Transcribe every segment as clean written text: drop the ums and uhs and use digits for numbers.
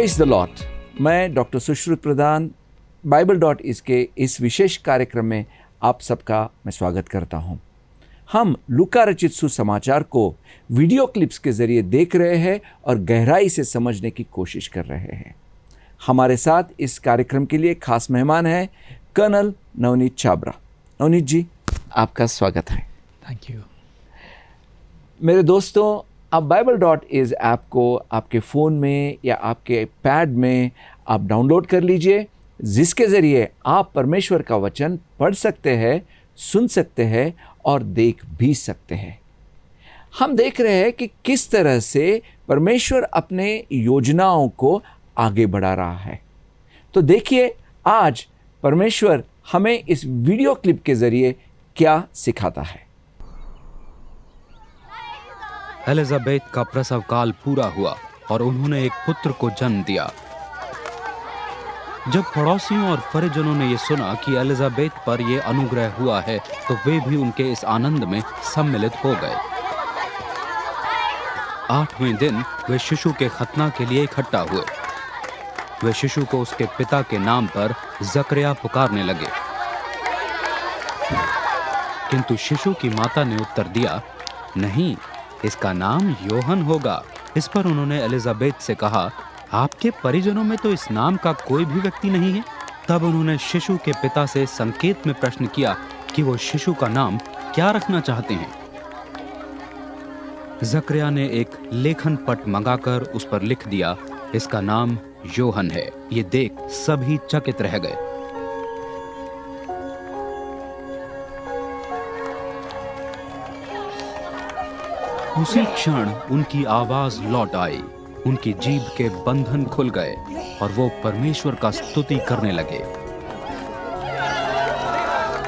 Praise the Lord. मैं doctor Sushruta प्रधान बाइबल.is के इस विशेष कार्यक्रम में आप सबका मैं स्वागत करता हूं। हम लूका रचित सुसमाचार को वीडियो क्लिप्स के जरिए देख रहे हैं और गहराई से समझने की कोशिश कर रहे हैं। हमारे साथ इस कार्यक्रम के लिए खास मेहमान हैं कर्नल नवनीत छाबरा। नवनीत जी, आपका स्वागत है। Thank you. मेरे दोस्तों, आप बाइबल.is ऐप को आपके फ़ोन में या आपके पैड में आप डाउनलोड कर लीजिए, जिसके ज़रिए आप परमेश्वर का वचन पढ़ सकते हैं, सुन सकते हैं और देख भी सकते हैं। हम देख रहे हैं कि किस तरह से परमेश्वर अपने योजनाओं को आगे बढ़ा रहा है। तो देखिए, आज परमेश्वर हमें इस वीडियो क्लिप के ज़रिए क्या सिखाता है। एलिजाबेथ का प्रसव काल पूरा हुआ और उन्होंने एक पुत्र को जन्म दिया। जब पड़ोसियों और परिजनों ने यह सुना कि एलिजाबेथ पर यह अनुग्रह हुआ है, तो वे भी उनके इस आनंद में सम्मिलित हो गए। 8वें दिन वे शिशु के खतना के लिए इकट्ठा हुए। वे शिशु को उसके पिता के नाम पर जकरिया पुकारने लगे, किंतु शिशु की माता ने उत्तर दिया, नहीं, इसका नाम योहन होगा। इस पर उन्होंने एलिजाबेथ से कहा, आपके परिजनों में तो इस नाम का कोई भी व्यक्ति नहीं है। तब उन्होंने शिशु के पिता से संकेत में प्रश्न किया कि वो शिशु का नाम क्या रखना चाहते हैं। जकरिया ने एक लेखन पट मंगाकर उस पर लिख दिया, इसका नाम योहन है। ये देख सभी चकित रह गए। उसी क्षण उनकी आवाज लौट आई, उनकी जीभ के बंधन खुल गए और वो परमेश्वर का स्तुति करने लगे।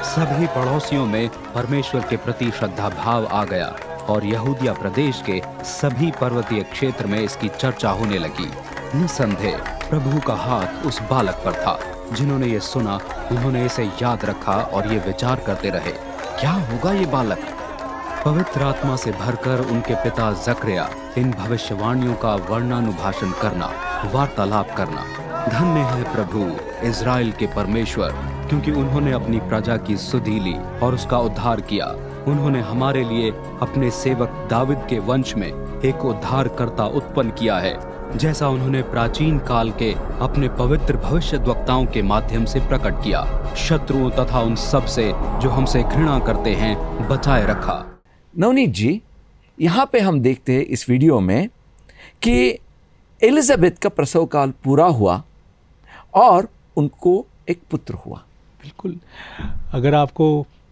सभी पड़ोसियों में परमेश्वर के प्रति श्रद्धा भाव आ गया और यहूदिया प्रदेश के सभी पर्वतीय क्षेत्र में इसकी चर्चा होने लगी। निसंदेह प्रभु का हाथ उस बालक पर था। जिन्होंने ये सुना, उन्होंने इसे याद रखा और ये विचार करते रहे, क्या होगा ये बालक। पवित्र आत्मा से भरकर उनके पिता जकरिया इन भविष्यवाणियों का वर्णानुभाषण करना, वार्तालाप करना। धन्य है प्रभु इज़राइल के परमेश्वर, क्योंकि उन्होंने अपनी प्रजा की सुधि ली और उसका उद्धार किया। उन्होंने हमारे लिए अपने सेवक दाविद के वंश में एक उद्धारकर्ता उत्पन्न किया है, जैसा उन्होंने प्राचीन काल के अपने पवित्र भविष्यद्वक्ताओं के माध्यम से प्रकट किया। शत्रुओं तथा उन सब से जो हमसे घृणा करते हैं बचाए रखा। नवनीत जी, यहाँ पे हम देखते हैं इस वीडियो में कि एलिजाबेथ का प्रसव काल पूरा हुआ और उनको एक पुत्र हुआ। बिल्कुल। अगर आपको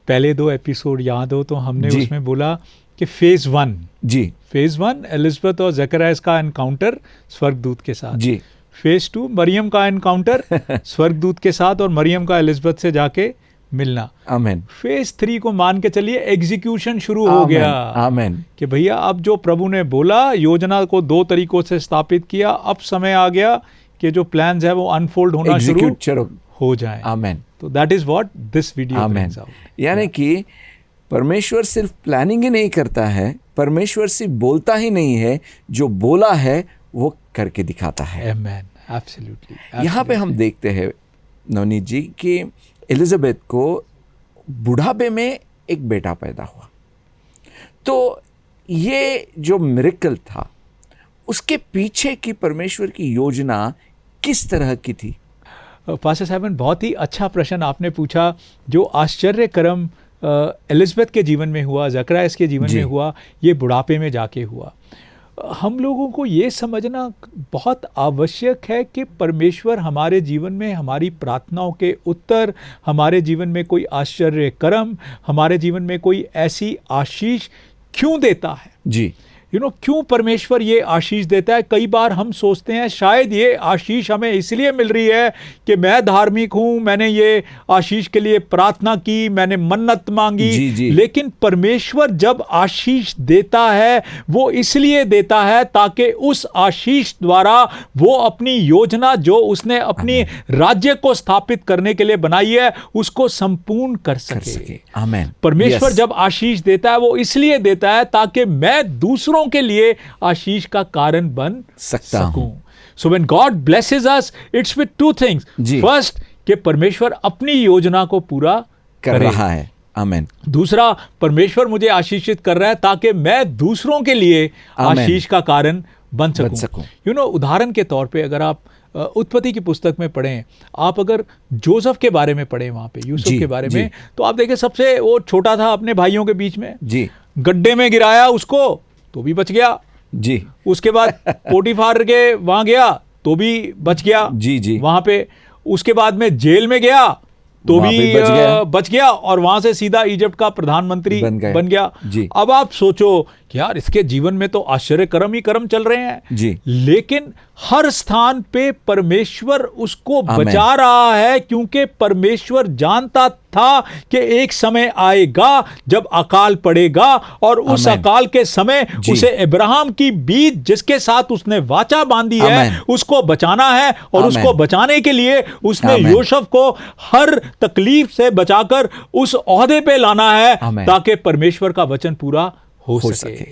पहले 2 एपिसोड याद हो तो हमने उसमें बोला कि फेज 1 जी, फेज 1 एलिजाबेथ और जकरिया का एनकाउंटर स्वर्गदूत के साथ जी। फेज 2 मरियम का एनकाउंटर स्वर्गदूत के साथ और मरियम का एलिजाबेथ से जाके मिलना। आमेन। फेज 3 को मान के चलिए एग्जीक्यूशन शुरू हो गया। आमेन। कि भैया अब जो प्रभु ने बोला, योजना को 2 तरीकों से स्थापित किया, अब समय आ गया कि जो प्लान्स है वो अनफोल्ड होना शुरू हो जाए। आमेन। तो that is what this video brings out. यानी कि परमेश्वर सिर्फ प्लानिंग ही नहीं करता है, परमेश्वर सिर्फ बोलता ही नहीं है, जो बोला है वो करके दिखाता है। आमेन। एब्सोल्युटली। यहाँ पे हम देखते हैं नवनीत जी कि एलिजाबेथ को बुढ़ापे में एक बेटा पैदा हुआ। तो ये जो मिरेकल था, उसके पीछे की परमेश्वर की योजना किस तरह की थी? पास्टर साहब, बहुत ही अच्छा प्रश्न आपने पूछा। जो आश्चर्यक्रम एलिजाबेथ के जीवन में हुआ, जकरिया के जीवन में हुआ, ये बुढ़ापे में जाके हुआ। हम लोगों को ये समझना बहुत आवश्यक है कि परमेश्वर हमारे जीवन में हमारी प्रार्थनाओं के उत्तर, हमारे जीवन में कोई आश्चर्य कर्म, हमारे जीवन में कोई ऐसी आशीष क्यों देता है जी। क्यों परमेश्वर ये आशीष देता है? कई बार हम सोचते हैं शायद ये आशीष हमें इसलिए मिल रही है कि मैं धार्मिक हूँ, मैंने ये आशीष के लिए प्रार्थना की, मैंने मन्नत मांगी। जी। लेकिन परमेश्वर जब आशीष देता है वो इसलिए देता है ताकि उस आशीष द्वारा वो अपनी योजना जो उसने अपनी राज्य को स्थापित करने के लिए बनाई है उसको संपूर्ण कर सके। आमेन। परमेश्वर जब आशीष देता है वो इसलिए देता है ताकि मैं दूसरों के लिए आशीष का कारण बन सकता हूं। So when God blesses us, it's with two things. जी. फर्स्ट, कि परमेश्वर अपनी योजना को पूरा कर रहा है. आमेन. दूसरा, परमेश्वर मुझे आशीषित कर रहा है ताकि मैं दूसरों के लिए आमेन. आशीष का कारण बन सकूं. उदाहरण के तौर पे अगर आप उत्पत्ति की पुस्तक में पढ़ें, आप अगर जोसेफ के बारे में पढ़ें, वहां पे यूसुफ के बारे में, तो आप देखें सबसे वो छोटा था अपने भाइयों के बीच में जी. गड्ढे में गिराया उसको तो भी बच गया जी. उसके बाद पोटीफार के वहां गया तो भी बच गया जी. जी. वहां पे. उसके बाद में जेल में गया तो भी बच गया और वहां से सीधा इजिप्ट का प्रधानमंत्री बन गया. जी. अब आप सोचो कि यार इसके जीवन में तो आश्चर्य कर्म ही कर्म चल रहे हैं जी. लेकिन हर स्थान पे परमेश्वर उसको बचा रहा है, क्योंकि परमेश्वर जानता था कि एक समय आएगा जब अकाल पड़ेगा और उस अकाल के समय उसे अब्राहम की बीज जिसके साथ उसने वाचा बांधी है उसको बचाना है. और उसको बचाने के लिए उसने यूसुफ को हर तकलीफ से बचाकर उस ओहदे पे लाना है ताकि परमेश्वर का वचन पूरा हो सके.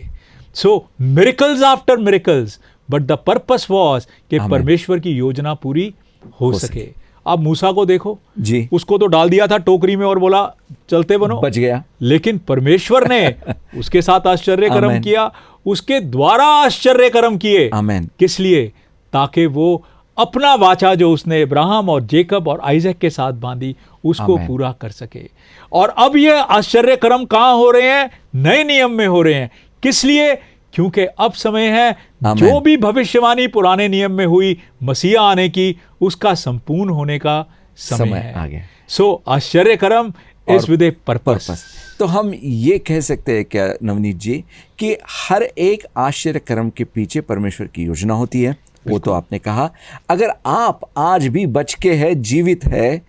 So miracles after miracles, but the purpose was कि परमेश्वर की योजना पूरी हो सके. अब मूसा को देखो जी. उसको तो डाल दिया था टोकरी में और बोला चलते बनो, बच गया. लेकिन परमेश्वर ने उसके साथ आश्चर्य कर्म किया, उसके द्वारा आश्चर्य कर्म किए. किस लिए? ताकि वो अपना वाचा जो उसने इब्राहिम और जेकब और आइजक के साथ बांधी उसको पूरा कर सके. और अब ये आश्चर्य कर्म कहां हो रहे हैं? नए नियम में हो रहे हैं. किस लिए? क्योंकि अब समय है जो भी भविष्यवाणी पुराने नियम में हुई मसीहा आने की, उसका संपूर्ण होने का समय है. सो आश्चर्य कर्म इज विद ए पर्पस. तो हम ये कह सकते हैं क्या नवनीत जी कि हर एक आश्चर्य कर्म के पीछे परमेश्वर की योजना होती है? वो तो आपने कहा. अगर आप आज भी बच के है, जीवित है,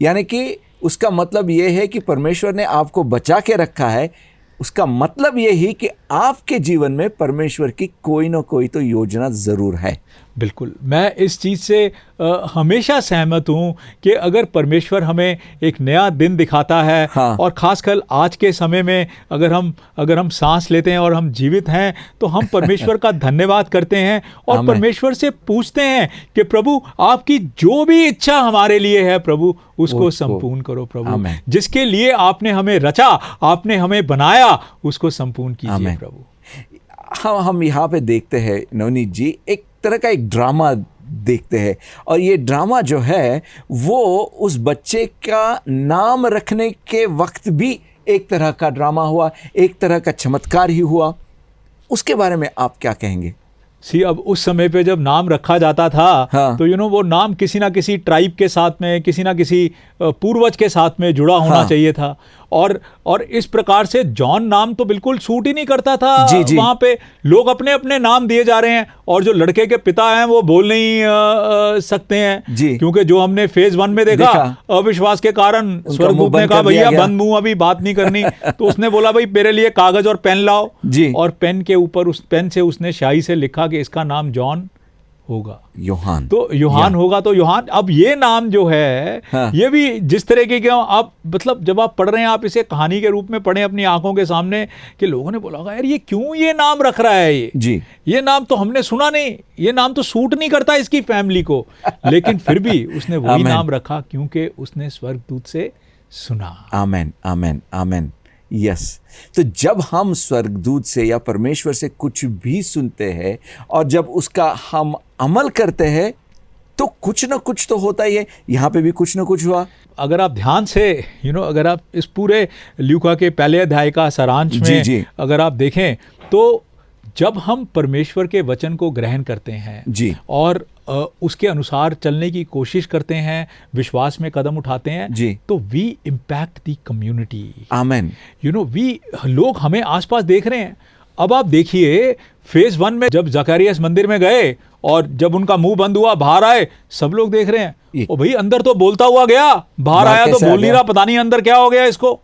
यानी कि उसका मतलब ये है कि परमेश्वर ने आपको बचा के रखा है. उसका मतलब ये ही कि आपके जीवन में परमेश्वर की कोई ना कोई तो योजना जरूर है. बिल्कुल, मैं इस चीज़ से हमेशा सहमत हूँ कि अगर परमेश्वर हमें एक नया दिन दिखाता है और ख़ासकर आज के समय में अगर हम सांस लेते हैं और हम जीवित हैं तो हम परमेश्वर का धन्यवाद करते हैं और परमेश्वर से पूछते हैं कि प्रभु आपकी जो भी इच्छा हमारे लिए है प्रभु उसको संपूर्ण करो प्रभु. जिसके लिए आपने हमें रचा, आपने हमें बनाया, उसको संपूर्ण कीजिए प्रभु. हम यहाँ पे देखते हैं नवनीत जी, एक तरह का एक ड्रामा देखते हैं और ये ड्रामा जो है वो उस बच्चे का नाम रखने के वक्त भी एक तरह का ड्रामा हुआ, एक तरह का चमत्कार ही हुआ. उसके बारे में आप क्या कहेंगे? अब उस समय पे जब नाम रखा जाता था तो वो नाम किसी ना किसी ट्राइब के साथ में, किसी ना किसी पूर्वज के साथ में जुड़ा होना चाहिए था. और इस प्रकार से जॉन नाम तो बिल्कुल सूट ही नहीं करता था. वहां पे लोग अपने अपने नाम दिए जा रहे हैं और जो लड़के के पिता हैं वो बोल नहीं सकते हैं क्योंकि जो हमने फेज 1 में देखा अविश्वास के कारण स्वर्गदूत ने कहा भैया बंद मुंह, अभी बात नहीं करनी. तो उसने बोला भाई मेरे लिए कागज और पेन लाओ और पेन के ऊपर उस पेन से उसने स्याही से लिखा कि इसका नाम जॉन होगा, यूहान. तो यूहान होगा तो यूहान. अब ये नाम जो है ये भी जिस तरीके के आप मतलब जब आप पढ़ रहे हैं आप इसे कहानी के रूप में पढ़ें अपनी आंखों के सामने कि लोगों ने बोला होगा यार ये क्यों ये नाम रख रहा है ये नाम तो हमने सुना नहीं, ये नाम तो सूट नहीं करता इसकी फैमिली को. लेकिन फिर भी उसने वही नाम रखा क्योंकि उसने स्वर्गदूत से सुना. आमेन, आमेन, आमेन. यस. तो जब हम स्वर्गदूत से या परमेश्वर से कुछ भी सुनते हैं और जब उसका हम अमल करते हैं तो कुछ ना कुछ तो होता ही है. यहाँ पे भी कुछ ना कुछ हुआ. अगर आप ध्यान से अगर आप इस पूरे लूका के पहले अध्याय का सारांश में अगर आप देखें तो जब हम परमेश्वर के वचन को ग्रहण करते हैं और उसके अनुसार चलने की कोशिश करते हैं, विश्वास में कदम उठाते हैं तो वी इम्पैक्ट द कम्युनिटी. आमेन. लोग हमें आसपास देख रहे हैं. अब आप देखिए फेज 1 में जब जकरियास मंदिर में गए और जब उनका मुंह बंद हुआ बाहर आए, सब लोग देख रहे हैं ओ भाई अंदर तो बोलता हुआ गया, बाहर आया तो बोल नहीं रहा, पता नहीं अंदर क्या हो गया इसको.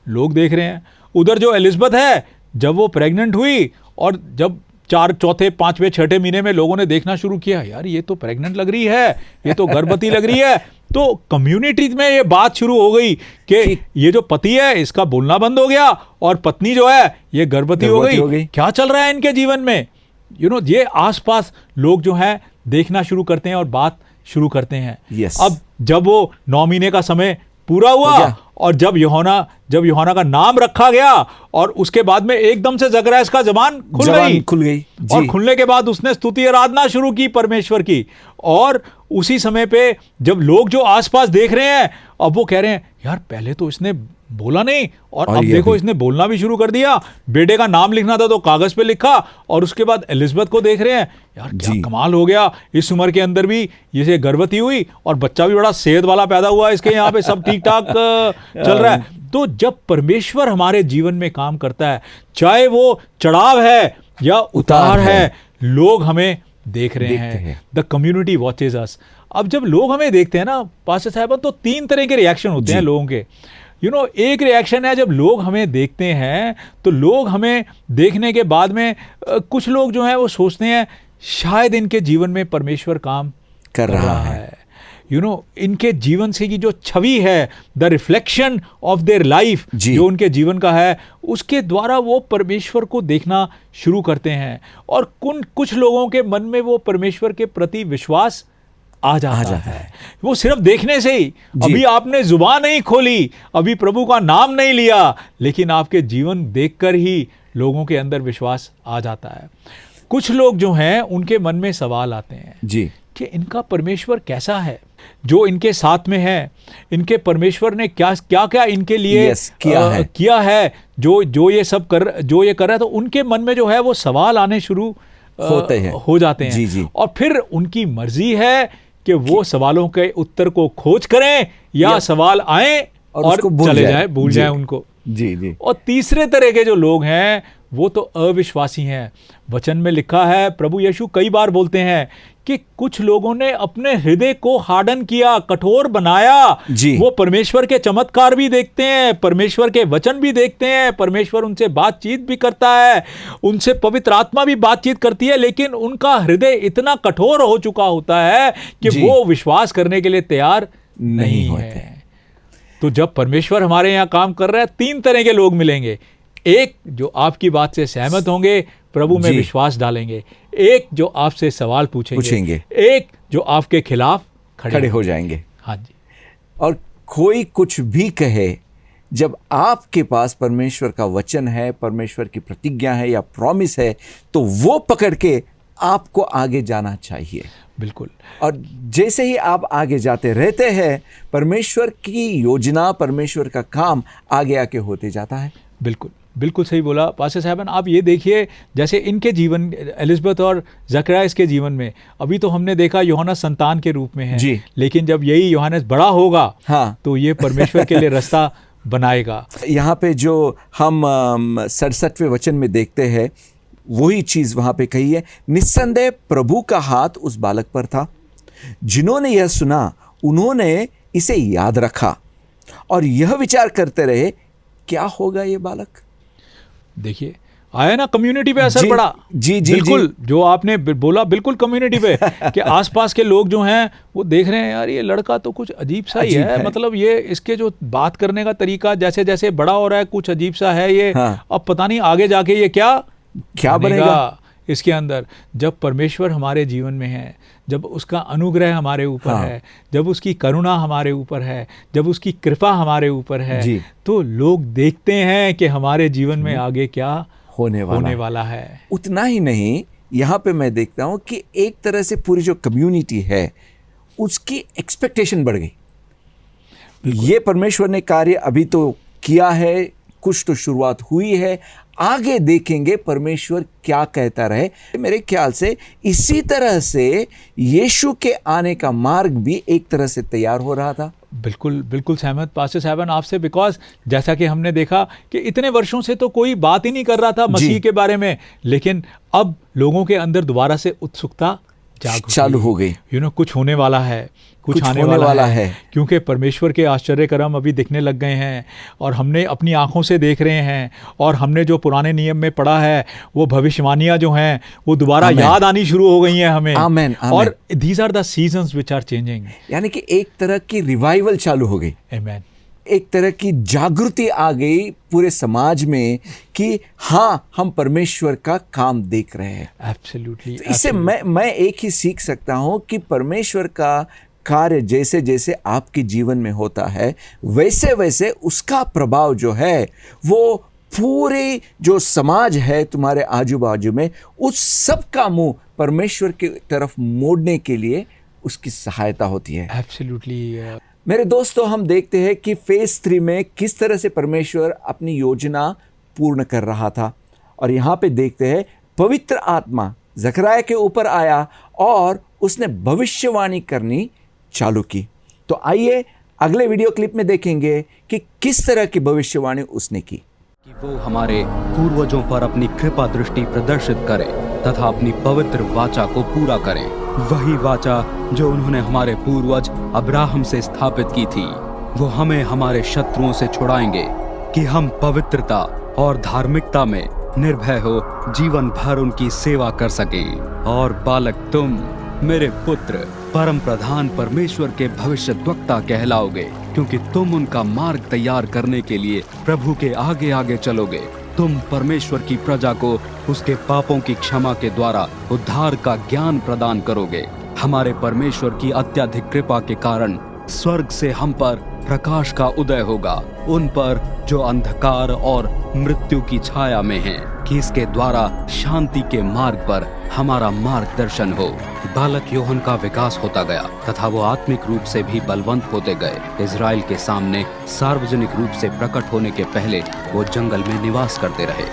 लोग देख रहे हैं. उधर जो एलिजबेथ है जब वो प्रेग्नेंट हुई और जब 4, 4, 5, 6 महीने में लोगों ने देखना शुरू किया यार ये तो प्रेग्नेंट लग रही है, ये तो गर्भवती लग रही है. तो कम्युनिटी में ये बात शुरू हो गई कि ये जो पति है इसका बोलना बंद हो गया और पत्नी जो है ये गर्भवती हो गई. क्या चल रहा है इनके जीवन में? ये आसपास लोग जो हैं देखना शुरू करते हैं और बात शुरू करते हैं। Yes. अब जब वो 9 महीने का समय पूरा हुआ और जब यूहन्ना का नाम रखा गया और उसके बाद में एकदम से जकरयास का जबान खुल गई और खुलने के बाद उसने स्तुति आराधना शुरू की परमेश्वर की। और उसी समय पे जब लोग जो आसपास देख रहे हैं, अब वो कह रहे हैं यार पहले तो इसने बोला नहीं और अब देखो इसने बोलना भी शुरू कर दिया। बेटे का नाम लिखना था तो कागज पे लिखा। और उसके बाद एलिजबेथ को देख रहे हैं, यार क्या कमाल हो गया, इस उम्र के अंदर भी ये गर्भवती हुई और बच्चा भी बड़ा सेहत वाला पैदा हुआ, इसके यहाँ पे सब ठीक ठाक चल रहा है। तो जब परमेश्वर हमारे जीवन में काम करता है, चाहे वो चढ़ाव है या उतार है, लोग हमें देख रहे हैं। द कम्युनिटी वॉचेज अस। अब जब लोग हमें देखते हैं ना पास्टर साहब, तो 3 तरह के रिएक्शन होते हैं लोगों के। एक रिएक्शन है जब लोग हमें देखते हैं तो लोग हमें देखने के बाद में कुछ लोग जो हैं वो सोचते हैं शायद इनके जीवन में परमेश्वर काम कर रहा है। इनके जीवन से की जो छवि है, the reflection of their life जो उनके जीवन का है, उसके द्वारा वो परमेश्वर को देखना शुरू करते हैं। और कुछ लोगों के मन में वो परमेश्वर के प्रति विश्वास आ जाता है। वो सिर्फ देखने से ही, अभी आपने जुबान नहीं खोली, अभी प्रभु का नाम नहीं लिया, लेकिन आपके जीवन देखकर ही लोगों के अंदर विश्वास आ जाता है। कुछ लोग जो हैं उनके मन में सवाल आते हैं कि इनका परमेश्वर कैसा है जो इनके साथ में है, इनके परमेश्वर ने क्या क्या इनके लिए किया है जो ये सब कर रहा है। तो उनके मन में जो है वो सवाल आने शुरू हो जाते हैं। और फिर उनकी मर्जी है कि वो सवालों के उत्तर को खोज करें या सवाल आए और भूल जाए उनको। और तीसरे तरह के जो लोग हैं वो तो अविश्वासी हैं। वचन में लिखा है, प्रभु यीशु कई बार बोलते हैं कि कुछ लोगों ने अपने हृदय को हार्डन किया, कठोर बनाया। वो परमेश्वर के चमत्कार भी देखते हैं, परमेश्वर के वचन भी देखते हैं, परमेश्वर उनसे बातचीत भी करता है, उनसे पवित्र आत्मा भी बातचीत करती है, लेकिन उनका हृदय इतना कठोर हो चुका होता है कि वो विश्वास करने के लिए तैयार नहीं है। तो जब परमेश्वर हमारे यहाँ काम कर रहा है, 3 तरह के लोग मिलेंगे। एक जो आपकी बात से सहमत होंगे, प्रभु में विश्वास डालेंगे। एक जो आपसे सवाल पूछेंगे। एक जो आपके खिलाफ खड़े हो जाएंगे। हाँ जी। और कोई कुछ भी कहे, जब आपके पास परमेश्वर का वचन है, परमेश्वर की प्रतिज्ञा है या प्रॉमिस है, तो वो पकड़ के आपको आगे जाना चाहिए। बिल्कुल। और जैसे ही आप आगे जाते रहते हैं, परमेश्वर की योजना, परमेश्वर का काम आगे आके होते जाता है। बिल्कुल सही बोला पास्टर साहब। आप ये देखिए, जैसे इनके जीवन, एलिजबेथ और जकरयास के जीवन में, अभी तो हमने देखा यूहन्ना संतान के रूप में है, लेकिन जब यही यूहन्ना बड़ा होगा तो ये परमेश्वर के लिए रास्ता बनाएगा। यहाँ पे जो हम 67वें वचन में देखते हैं, वही चीज वहां पे कही है, निस्संदेह प्रभु का हाथ उस बालक पर था। जिन्होंने यह सुना उन्होंने इसे याद रखा और यह विचार करते रहे, क्या होगा ये बालक। देखिए, आया ना कम्युनिटी पे असर पड़ा। बिल्कुल, जो आपने बोला, बिल्कुल कम्युनिटी पे कि आसपास के लोग जो हैं वो देख रहे हैं, यार ये लड़का तो कुछ अजीब सा ही है। मतलब ये इसके जो बात करने का तरीका जैसे जैसे बड़ा हो रहा है, कुछ अजीब सा है ये। अब पता नहीं आगे जाके ये क्या बनेगा इसके अंदर। जब परमेश्वर हमारे जीवन में है, जब उसका अनुग्रह हमारे ऊपर है, जब उसकी करुणा हमारे ऊपर है, जब उसकी कृपा हमारे ऊपर है, तो लोग देखते हैं कि हमारे जीवन में आगे क्या होने वाला है। उतना ही नहीं, यहाँ पे मैं देखता हूँ कि एक तरह से पूरी जो कम्युनिटी है उसकी एक्सपेक्टेशन बढ़ गई। ये परमेश्वर ने कार्य अभी तो किया है, कुछ तो शुरुआत हुई है, आगे देखेंगे परमेश्वर क्या कहता रहे। मेरे ख्याल से इसी तरह से यीशु के आने का मार्ग भी एक तरह से तैयार हो रहा था। बिल्कुल सहमत पास्टर साहब आपसे, बिकॉज जैसा कि हमने देखा कि इतने वर्षों से तो कोई बात ही नहीं कर रहा था मसीह के बारे में, लेकिन अब लोगों के अंदर दोबारा से उत्सुकता चालू हो गई। कुछ होने वाला है, कुछ आने वाला है, क्योंकि परमेश्वर के आश्चर्य कर्म अभी दिखने लग गए हैं और हमने अपनी आंखों से देख रहे हैं। और हमने जो पुराने नियम में पढ़ा है, वो भविष्यवाणियां जो हैं वो दोबारा याद आनी शुरू हो गई हैं हमें। आमेन। और these are the seasons which are changing, यानी कि एक तरह की रिवाइवल चालू हो गई। आमेन। एक तरह की जागृति आ गई पूरे समाज में कि हाँ, हम परमेश्वर का काम देख रहे हैं। एब्सोल्युटली। इससे मैं एक ही सीख सकता हूँ कि परमेश्वर का कार्य जैसे जैसे आपके जीवन में होता है, वैसे वैसे उसका प्रभाव जो है वो पूरे जो समाज है तुम्हारे आजू बाजू में, उस सब का मुंह परमेश्वर की तरफ मोड़ने के लिए उसकी सहायता होती है। एब्सोल्युटली। मेरे दोस्तों, हम देखते हैं कि फेज 3 में किस तरह से परमेश्वर अपनी योजना पूर्ण कर रहा था। और यहाँ पे देखते हैं पवित्र आत्मा जकरिया के ऊपर आया और उसने भविष्यवाणी करनी चालू की। तो आइए अगले वीडियो क्लिप में देखेंगे कि किस तरह की भविष्यवाणी उसने की। कि वो हमारे पूर्वजों पर अपनी कृपा दृष्टि प्रदर्शित करे तथा अपनी पवित्र वाचा को पूरा करें। वही वाचा जो उन्होंने हमारे पूर्वज अब्राहम से स्थापित की थी, वो हमें हमारे शत्रुओं से छुड़ाएंगे कि हम पवित्रता और धार्मिकता में निर्भय हो जीवन भर उनकी सेवा कर सकें। और बालक, तुम मेरे पुत्र परम प्रधान परमेश्वर के भविष्यद्वक्ता कहलाओगे, क्योंकि तुम उनका मार्ग तैयार करने के लिए प्रभु के आगे आगे चलोगे। तुम परमेश्वर की प्रजा को उसके पापों की क्षमा के द्वारा उद्धार का ज्ञान प्रदान करोगे। हमारे परमेश्वर की अत्यधिक कृपा के कारण स्वर्ग से हम पर प्रकाश का उदय होगा, उन पर जो अंधकार और मृत्यु की छाया में हैं, कि इसके द्वारा शांति के मार्ग पर हमारा मार्गदर्शन हो। बालक यूहन्ना का विकास होता गया तथा वो आत्मिक रूप से भी बलवंत होते गए। इजराइल के सामने सार्वजनिक रूप से प्रकट होने के पहले वो जंगल में निवास करते रहे।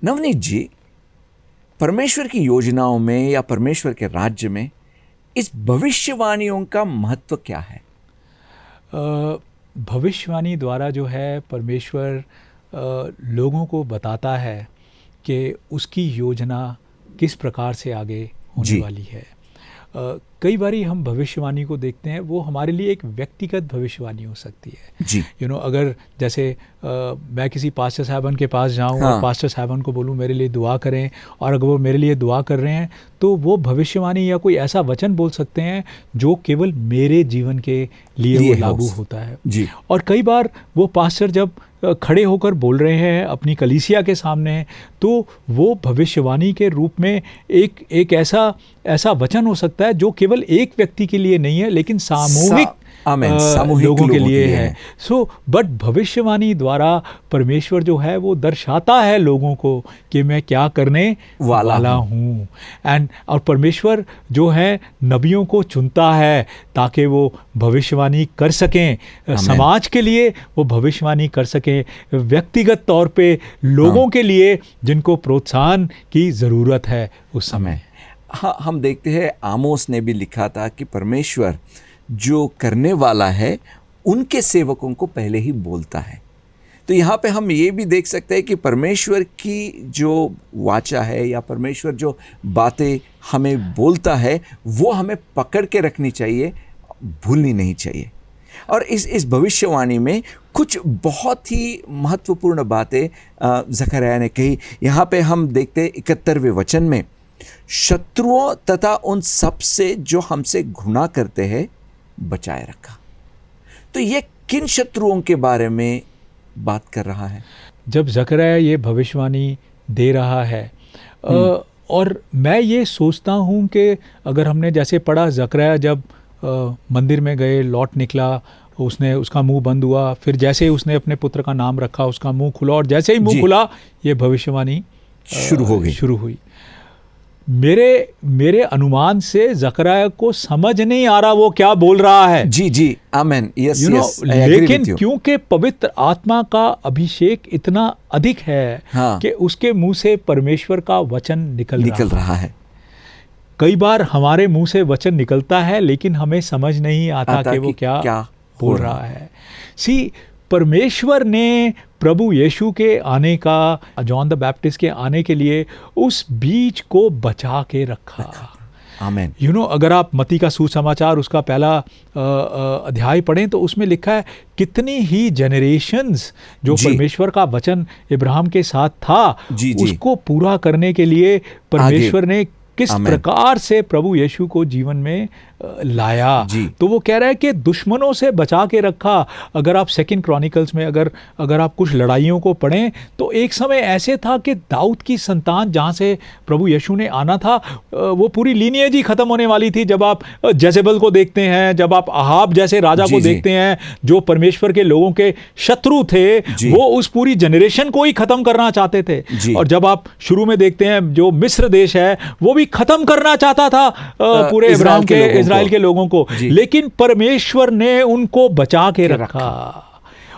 नवनीत जी, परमेश्वर की योजनाओं में या परमेश्वर के राज्य में इस भविष्यवाणियों का महत्व क्या है? भविष्यवाणी द्वारा जो है परमेश्वर लोगों को बताता है कि उसकी योजना किस प्रकार से आगे होने वाली है। कई बारी हम भविष्यवाणी को देखते हैं, वो हमारे लिए एक व्यक्तिगत भविष्यवाणी हो सकती है जी। अगर जैसे मैं किसी पास्टर साहबन के पास जाऊं और पास्टर साहबन को बोलूं मेरे लिए दुआ करें, और अगर वो मेरे लिए दुआ कर रहे हैं तो वो भविष्यवाणी या कोई ऐसा वचन बोल सकते हैं जो केवल मेरे जीवन के लिए वो लागू होता है जी। और कई बार वो पास्टर जब खड़े होकर बोल रहे हैं अपनी कलीसिया के सामने, तो वो भविष्यवाणी के रूप में एक ऐसा वचन हो सकता है जो केवल एक व्यक्ति के लिए नहीं है, लेकिन सामूहिक लोगों के लिए है। बट भविष्यवाणी द्वारा परमेश्वर जो है वो दर्शाता है लोगों को कि मैं क्या करने वाला हूँ। और परमेश्वर जो है नबियों को चुनता है ताकि वो भविष्यवाणी कर सकें, समाज के लिए वो भविष्यवाणी कर सकें, व्यक्तिगत तौर पे लोगों के लिए जिनको प्रोत्साहन की ज़रूरत है उस समय। हाँ, हम देखते हैं आमोस ने भी लिखा था कि परमेश्वर जो करने वाला है उनके सेवकों को पहले ही बोलता है। तो यहाँ पे हम ये भी देख सकते हैं कि परमेश्वर की जो वाचा है या परमेश्वर जो बातें हमें बोलता है वो हमें पकड़ के रखनी चाहिए, भूलनी नहीं चाहिए। और इस भविष्यवाणी में कुछ बहुत ही महत्वपूर्ण बातें जकरिया ने कही। यहाँ पे हम देखते 71वें वचन में, शत्रुओं तथा उन सब से जो हमसे घृणा करते हैं बचाए रखा। तो ये किन शत्रुओं के बारे में बात कर रहा है? जब जकरिया ये भविष्यवाणी दे रहा है और मैं ये सोचता हूँ कि अगर हमने जैसे पढ़ा, जकरिया जब मंदिर में गए, लौट निकला, उसका मुंह बंद हुआ, फिर जैसे ही उसने अपने पुत्र का नाम रखा उसका मुंह खुला, और जैसे ही मुंह खुला ये भविष्यवाणी शुरू हुई। मेरे अनुमान से जकरिया को समझ नहीं आ रहा वो क्या बोल रहा है। जी, आमेन, यस, लेकिन क्योंकि पवित्र आत्मा का अभिषेक इतना अधिक है कि उसके मुंह से परमेश्वर का वचन निकल रहा है। कई बार हमारे मुंह से वचन निकलता है लेकिन हमें समझ नहीं आता कि वो क्या बोल रहा है। परमेश्वर ने प्रभु यीशु के आने का, जॉन द बैप्टिस्ट के आने के लिए उस बीज को बचा के रखा। आमीन। अगर आप मत्ती का सुसमाचार उसका पहला अध्याय पढ़ें तो उसमें लिखा है कितनी ही जनरेशंस जो परमेश्वर का वचन इब्राहिम के साथ था उसको पूरा करने के लिए परमेश्वर ने किस आमेन। प्रकार से प्रभु यीशु को जीवन में लाया। जी। तो वो कह रहा है कि दुश्मनों से बचा के रखा। अगर आप सेकंड क्रॉनिकल्स में अगर आप कुछ लड़ाइयों को पढ़ें तो एक समय ऐसे था कि दाऊद की संतान जहाँ से प्रभु यीशु ने आना था वो पूरी लीनिएज ही खत्म होने वाली थी। जब आप जेजेबल को देखते हैं, जब आप अहाब जैसे राजा को देखते हैं जो परमेश्वर के लोगों के शत्रु थे, वो उस पूरी जनरेशन को ही खत्म करना चाहते थे। और जब आप शुरू में देखते हैं जो मिस्र देश है वो भी खत्म करना चाहता था पूरे इब्राहिम के इजराइल के लोगों को, लेकिन परमेश्वर ने उनको बचा के रखा।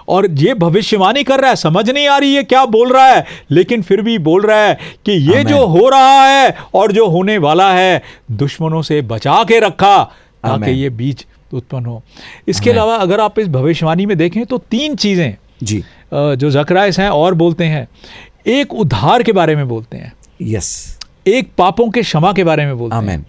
और ये भविष्यवाणी कर रहा है, समझ नहीं आ रही है क्या बोल रहा है, लेकिन फिर भी बोल रहा है कि ये जो हो रहा है और जो होने वाला है दुश्मनों से बचा के रखा ताकि ये बीज उत्पन्न हो। इसके अलावा अगर आप इस भविष्यवाणी में देखें तो 3 चीजें जी जो ज़कराइस हैं और बोलते हैं। एक उद्धार के बारे में बोलते हैं, यस, एक पापों के क्षमा के बारे में बोलते हैं,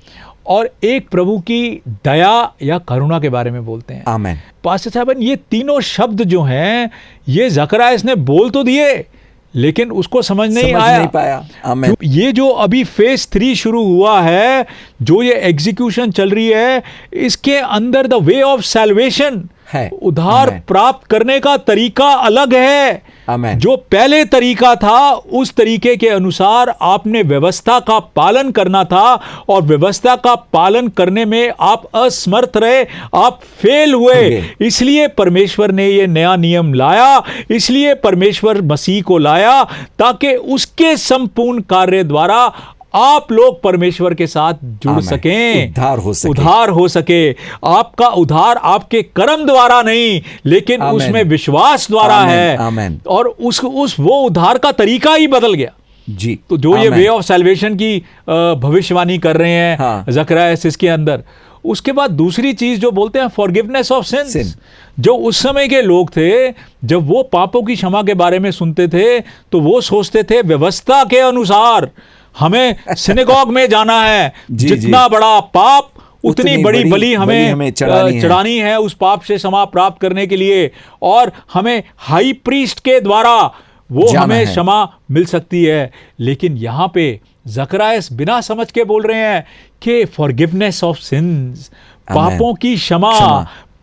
और एक प्रभु की दया या करुणा के बारे में बोलते हैं। आमेन। पास्टर साहब, ये तीनों शब्द जो हैं ये ज़कराइस ने बोल तो दिए लेकिन उसको समझ नहीं पाया। आमेन। ये जो अभी फेज 3 शुरू हुआ है, जो ये एग्जीक्यूशन चल रही है, इसके अंदर द वे ऑफ सैल्वेशन है, उद्धार प्राप्त करने का तरीका अलग है। आमेन। जो पहले तरीका था उस तरीके के अनुसार आपने व्यवस्था का पालन करना था और व्यवस्था का पालन करने में आप असमर्थ रहे, आप फेल हुए। इसलिए परमेश्वर ने ये नया नियम लाया, इसलिए परमेश्वर मसीह को लाया ताकि उसके संपूर्ण कार्य द्वारा आप लोग परमेश्वर के साथ जुड़ सकें, उद्धार हो सके। आपका उद्धार आपके कर्म द्वारा नहीं लेकिन उसमें विश्वास द्वारा है। और वो उद्धार का तरीका ही बदल गया जी। तो जो ये वे ऑफ सैल्वेशन की भविष्यवाणी कर रहे हैं ज़कराइस इसके अंदर। उसके बाद दूसरी चीज जो बोलते हैं फॉरगिवनेस ऑफ सिंस। जो उस समय के लोग थे जब वो पापों की क्षमा के बारे में सुनते थे तो वो सोचते थे व्यवस्था के अनुसार हमें सिनेगॉग में जाना है, जितना बड़ा पाप उतनी बड़ी बलि हमें चढ़ानी है उस पाप से क्षमा प्राप्त करने के लिए, और हमें हाई प्रीस्ट के द्वारा वो हमें क्षमा मिल सकती है। लेकिन यहाँ पे ज़कराइस बिना समझ के बोल रहे हैं कि फॉरगिवनेस ऑफ सिंस, पापों की क्षमा,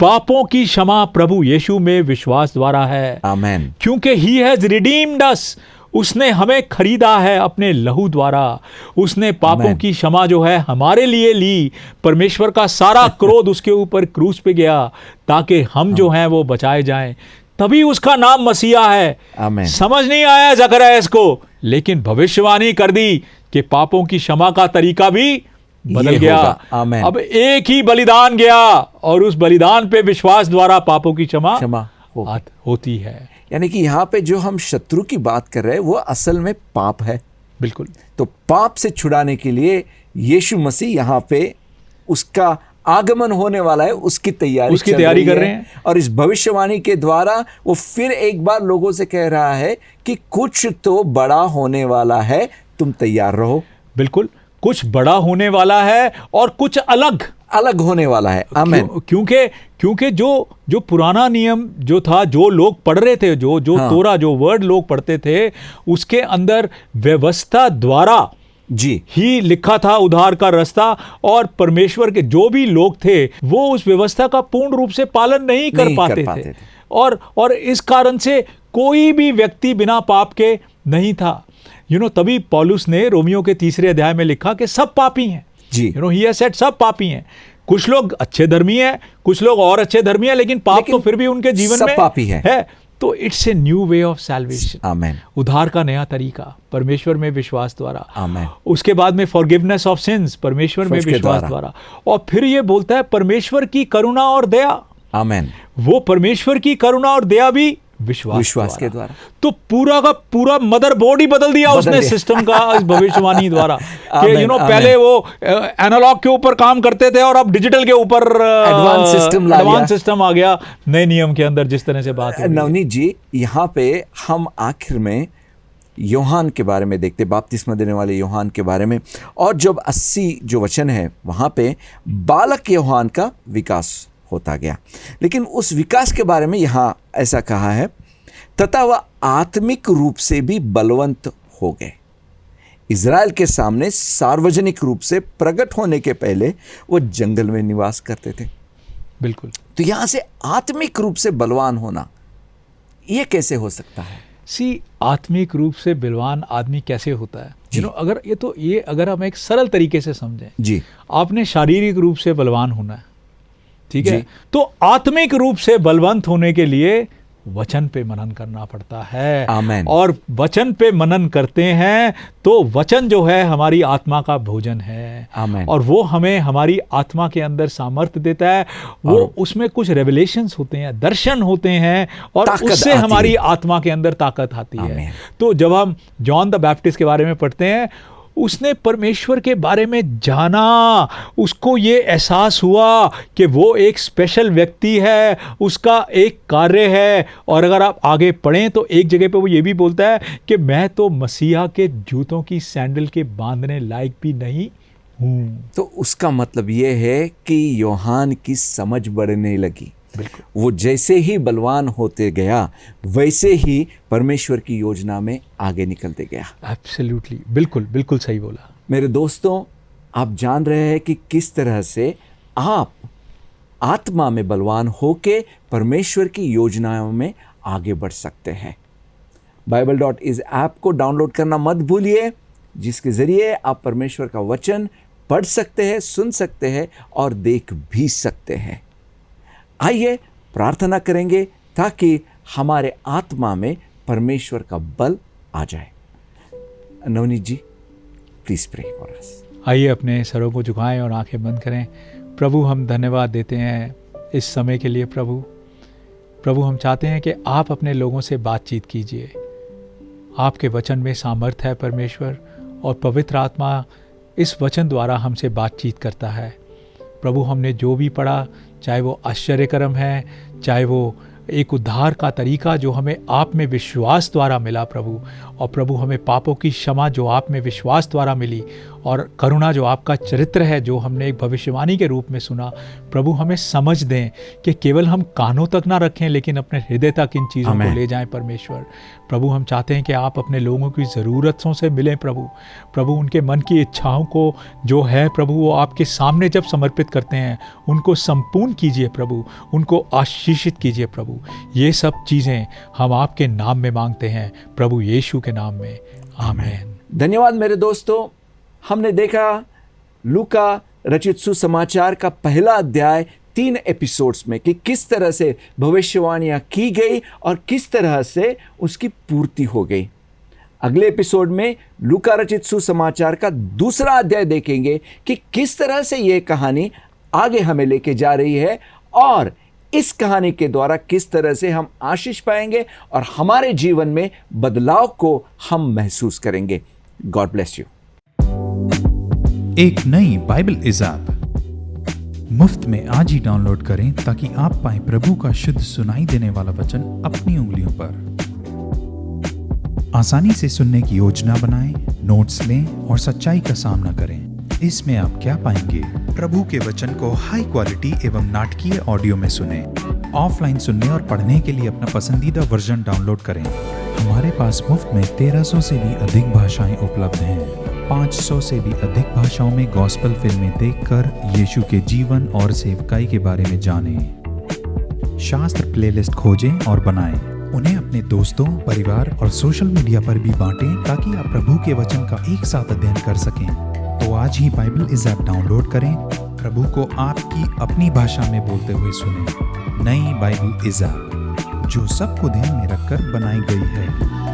पापों की क्षमा प्रभु यीशु में विश्वास द्वारा है। आमेन। क्योंकि ही हैज रिडीम्ड अस, उसने हमें खरीदा है अपने लहू द्वारा। उसने पापों की क्षमा जो है हमारे लिए ली। परमेश्वर का सारा क्रोध उसके ऊपर क्रूस पे गया ताकि हम जो हैं वो बचाए जाएं। तभी उसका नाम मसीहा है। आमेन। समझ नहीं आया ज़कराइस को, लेकिन भविष्यवाणी कर दी कि पापों की क्षमा का तरीका भी बदल गया। अब एक ही बलिदान गया और उस बलिदान पे विश्वास द्वारा पापों की क्षमा होती है। यानी कि यहाँ पे जो हम शत्रु की बात कर रहे हैं वो असल में पाप है। बिल्कुल। तो पाप से छुड़ाने के लिए यीशु मसीह यहाँ पे उसका आगमन होने वाला है, उसकी तैयारी कर रहे हैं। और इस भविष्यवाणी के द्वारा वो फिर एक बार लोगों से कह रहा है कि कुछ तो बड़ा होने वाला है, तुम तैयार रहो। बिल्कुल, कुछ बड़ा होने वाला है और कुछ अलग होने वाला है। आमेन। क्योंकि जो पुराना नियम जो था, जो लोग पढ़ रहे थे, जो तोरा, जो वर्ड लोग पढ़ते थे, उसके अंदर व्यवस्था द्वारा ही लिखा था उद्धार का रास्ता, और परमेश्वर के जो भी लोग थे वो उस व्यवस्था का पूर्ण रूप से पालन नहीं कर पाते थे। और इस कारण से कोई भी व्यक्ति बिना पाप के नहीं था। तभी पौलुस ने रोमियो के 3 अध्याय में लिखा कि सब पापी हैं। ही हैज सेड सब पापी हैं। कुछ लोग अच्छे धर्मी हैं, कुछ लोग और अच्छे धर्मी हैं, लेकिन पाप तो फिर भी उनके जीवन में पापी है। तो it's a new way of salvation. Amen. उद्धार का नया तरीका परमेश्वर में विश्वास द्वारा। आमेन। उसके बाद में फॉरगिवनेस ऑफ सिंस, परमेश्वर में विश्वास द्वारा। और फिर ये बोलता है परमेश्वर की करुणा और दया। आमेन। वो परमेश्वर की करुणा और दया भी विश्वास के द्वारा। तो पूरा का पूरा मदरबोर्ड ही बदल दिया उसने सिस्टम का इस भविष्यवाणी द्वारा। कि पहले वो एनालॉग के ऊपर काम करते थे और अब डिजिटल के ऊपर एडवांस सिस्टम आ गया नए नियम के अंदर। जिस तरह से बात है नवनीत जी, यहाँ पे हम आखिर में यूहान के बारे में देखते, बपतिस्मा देने वाले यूहान के बारे में, और जब 80 जो वचन है वहाँ पे बालक यूहान का विकास होता गया। लेकिन उस विकास के बारे में यहाँ ऐसा कहा है, तथा वह आत्मिक रूप से भी बलवंत हो गए। इज़राइल के सामने सार्वजनिक रूप से प्रकट होने के पहले वो जंगल में निवास करते थे। बिल्कुल। तो यहाँ से आत्मिक रूप से बलवान होना, ये कैसे हो सकता है? आत्मिक रूप से बलवान आदमी कैसे होता है? अगर ये अगर हम एक सरल तरीके से समझें जी, आपने शारीरिक रूप से बलवान होना है, ठीक है, तो आत्मिक रूप से बलवंत होने के लिए वचन पे मनन करना पड़ता है। आमेन। और वचन पे मनन करते हैं तो वचन जो है हमारी आत्मा का भोजन है। आमेन। और वो हमें हमारी आत्मा के अंदर सामर्थ्य देता है। वो उसमें कुछ रेवलेशंस होते हैं, दर्शन होते हैं, और उससे हमारी आत्मा के अंदर ताकत आती है। तो जब हम जॉन द बैप्टिस्ट के बारे में पढ़ते हैं, उसने परमेश्वर के बारे में जाना, उसको ये एहसास हुआ कि वो एक स्पेशल व्यक्ति है, उसका एक कार्य है। और अगर आप आगे पढ़ें तो एक जगह पे वो ये भी बोलता है कि मैं तो मसीहा के जूतों की सैंडल के बांधने लायक भी नहीं हूँ। तो उसका मतलब ये है कि यूहन्ना की समझ बढ़ने लगी। वो जैसे ही बलवान होते गया वैसे ही परमेश्वर की योजना में आगे निकलते गया। एब्सोल्युटली, बिल्कुल बिल्कुल सही बोला। मेरे दोस्तों, आप जान रहे हैं कि किस तरह से आप आत्मा में बलवान होके परमेश्वर की योजनाओं में आगे बढ़ सकते हैं। Bible.is ऐप को डाउनलोड करना मत भूलिए, जिसके ज़रिए आप परमेश्वर का वचन पढ़ सकते हैं, सुन सकते हैं और देख भी सकते हैं। आइए प्रार्थना करेंगे ताकि हमारे आत्मा में परमेश्वर का बल आ जाए। नवनीत जी, प्लीज प्रे फॉर अस। आइए अपने सरों को झुकाएं और आंखें बंद करें। प्रभु, हम धन्यवाद देते हैं इस समय के लिए। प्रभु हम चाहते हैं कि आप अपने लोगों से बातचीत कीजिए। आपके वचन में सामर्थ है परमेश्वर, और पवित्र आत्मा इस वचन द्वारा हमसे बातचीत करता है। प्रभु, हमने जो भी पढ़ा, चाहे वो आश्चर्यकर्म है, चाहे वो एक उद्धार का तरीका जो हमें आप में विश्वास द्वारा मिला प्रभु, और प्रभु हमें पापों की क्षमा जो आप में विश्वास द्वारा मिली, और करुणा जो आपका चरित्र है जो हमने एक भविष्यवाणी के रूप में सुना, प्रभु हमें समझ दें कि केवल हम कानों तक ना रखें लेकिन अपने हृदय तक इन चीज़ों को ले जाएं परमेश्वर। प्रभु हम चाहते हैं कि आप अपने लोगों की ज़रूरतों से मिलें प्रभु उनके मन की इच्छाओं को जो है प्रभु वो आपके सामने जब समर्पित करते हैं उनको संपूर्ण कीजिए प्रभु, उनको आशीषित कीजिए प्रभु। ये सब चीज़ें हम आपके नाम में मांगते हैं प्रभु यीशु के नाम में, आमीन। धन्यवाद मेरे दोस्तों। हमने देखा लूका रचित सुसमाचार का पहला अध्याय 3 एपिसोड्स में कि किस तरह से भविष्यवाणियां की गई और किस तरह से उसकी पूर्ति हो गई। अगले एपिसोड में लूका रचित सुसमाचार का दूसरा अध्याय देखेंगे कि किस तरह से यह कहानी आगे हमें लेके जा रही है और इस कहानी के द्वारा किस तरह से हम आशीष पाएंगे और हमारे जीवन में बदलाव को हम महसूस करेंगे। God bless you. एक नई बाइबल इज़ ऐप मुफ्त में आज ही डाउनलोड करें ताकि आप पाएं प्रभु का शुद्ध सुनाई देने वाला वचन अपनी उंगलियों पर। आसानी से सुनने की योजना बनाएं, नोट्स लें और सच्चाई का सामना करें। इसमें आप क्या पाएंगे? प्रभु के वचन को हाई क्वालिटी एवं नाटकीय ऑडियो में सुने। ऑफलाइन सुनने और पढ़ने के लिए अपना पसंदीदा वर्जन डाउनलोड करें। हमारे पास मुफ्त में 1300 से भी अधिक भाषाएं उपलब्ध हैं। 500 से भी अधिक भाषाओं में गॉस्पेल फिल्में देखकर यीशु के जीवन और सेवकाई के बारे में जानें। शास्त्र प्लेलिस्ट खोजें और बनाएं। उन्हें अपने दोस्तों, परिवार और सोशल मीडिया पर भी बांटें ताकि आप प्रभु के वचन का एक साथ अध्ययन कर सकें। तो आज ही बाइबल इज़ ऐप डाउनलोड करें, प्रभु को आपकी अपनी भाषा में बोलते हुए सुनें। नई बाइबल इज़ ऐप जो सबको ध्यान में रखकर बनाई गई है।